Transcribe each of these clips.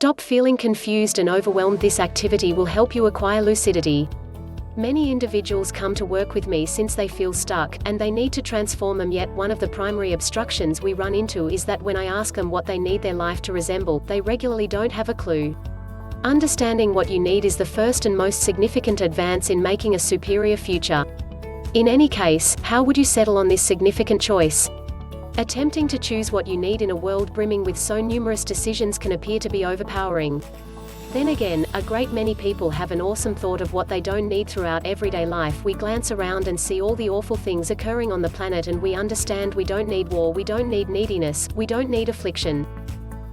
Stop feeling confused and overwhelmed. This activity will help you acquire lucidity. Many individuals come to work with me since they feel stuck, and they need to transform them. Yet one of the primary obstructions we run into is that when I ask them what they need their life to resemble, they regularly don't have a clue. Understanding what you need is the first and most significant advance in making a superior future. In any case, how would you settle on this significant choice? Attempting to choose what you need in a world brimming with so numerous decisions can appear to be overpowering. Then again, a great many people have an awesome thought of what they don't need throughout everyday life. We glance around and see all the awful things occurring on the planet, and we understand we don't need war, we don't need neediness, we don't need affliction.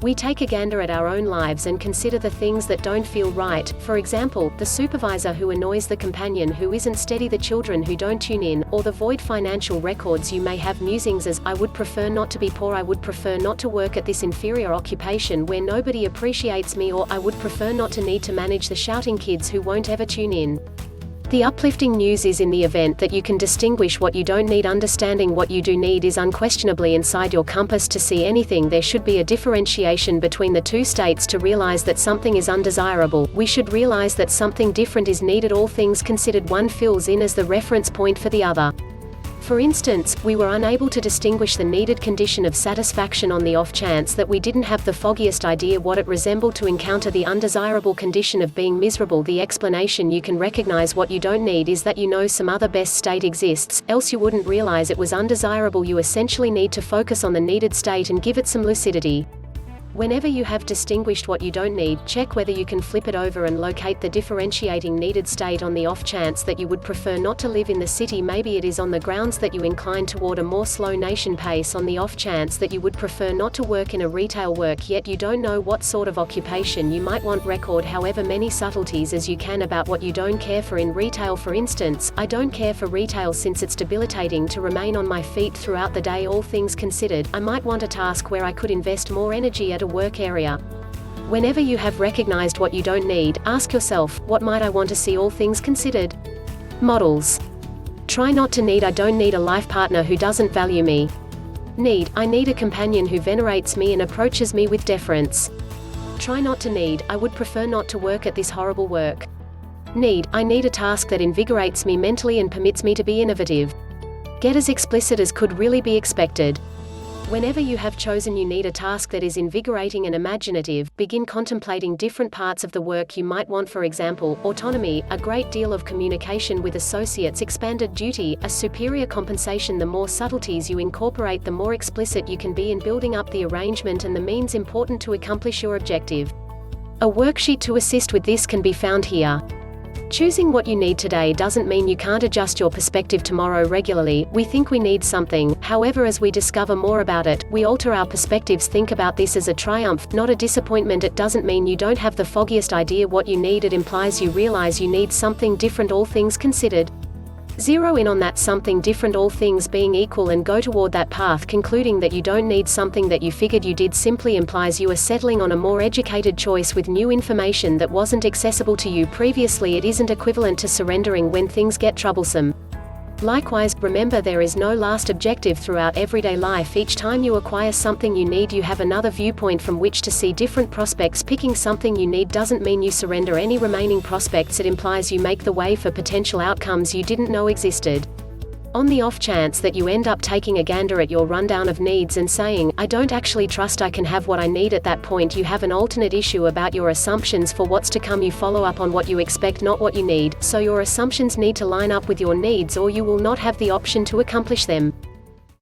We take a gander at our own lives and consider the things that don't feel right. For example, the supervisor who annoys the companion who isn't steady, the children who don't tune in, or the void financial records. You may have musings as, I would prefer not to be poor, I would prefer not to work at this inferior occupation where nobody appreciates me, or I would prefer not to need to manage the shouting kids who won't ever tune in. The uplifting news is, in the event that you can distinguish what you don't need, understanding what you do need is unquestionably inside your compass to see anything. There should be a differentiation between the two states. To realize that something is undesirable, we should realize that something different is needed. All things considered, one fills in as the reference point for the other. For instance, we were unable to distinguish the needed condition of satisfaction on the off chance that we didn't have the foggiest idea what it resembled to encounter the undesirable condition of being miserable. The explanation you can recognize what you don't need is that you know some other best state exists, else you wouldn't realize it was undesirable. You essentially need to focus on the needed state and give it some lucidity. Whenever you have distinguished what you don't need, check whether you can flip it over and locate the differentiating needed state. On the off chance that you would prefer not to live in the city, maybe it is on the grounds that you incline toward a more slow nation pace. On the off chance that you would prefer not to work in a retail work, yet you don't know what sort of occupation you might want. Record however many subtleties as you can about what you don't care for in retail. For instance, I don't care for retail since it's debilitating to remain on my feet throughout the day. All things considered, I might want a task where I could invest more energy at a work area. Whenever you have recognized what you don't need, ask yourself, what might I want to see? All things considered. Models. Try not to need. I don't need a life partner who doesn't value me. Need. I need a companion who venerates me and approaches me with deference. Try not to need. I would prefer not to work at this horrible work. Need. I need a task that invigorates me mentally and permits me to be innovative. Get as explicit as could really be expected. Whenever you have chosen you need a task that is invigorating and imaginative, begin contemplating different parts of the work you might want. For example, autonomy, a great deal of communication with associates, expanded duty, a superior compensation. The more subtleties you incorporate, the more explicit you can be in building up the arrangement and the means important to accomplish your objective. A worksheet to assist with this can be found here. Choosing what you need today doesn't mean you can't adjust your perspective tomorrow. Regularly, we think we need something, however, as we discover more about it, we alter our perspectives. Think about this as a triumph, not a disappointment. It doesn't mean you don't have the foggiest idea what you need, it implies you realize you need something different. All things considered. Zero in on that something different, all things being equal, and go toward that path. Concluding that you don't need something that you figured you did simply implies you are settling on a more educated choice with new information that wasn't accessible to you previously. It isn't equivalent to surrendering when things get troublesome. Likewise, remember there is no last objective throughout everyday life. Each time you acquire something you need, you have another viewpoint from which to see different prospects. Picking something you need doesn't mean you surrender any remaining prospects, it implies you make the way for potential outcomes you didn't know existed. On the off chance that you end up taking a gander at your rundown of needs and saying, I don't actually trust I can have what I need, at that point you have an alternate issue about your assumptions for what's to come. You follow up on what you expect, not what you need, so your assumptions need to line up with your needs or you will not have the option to accomplish them.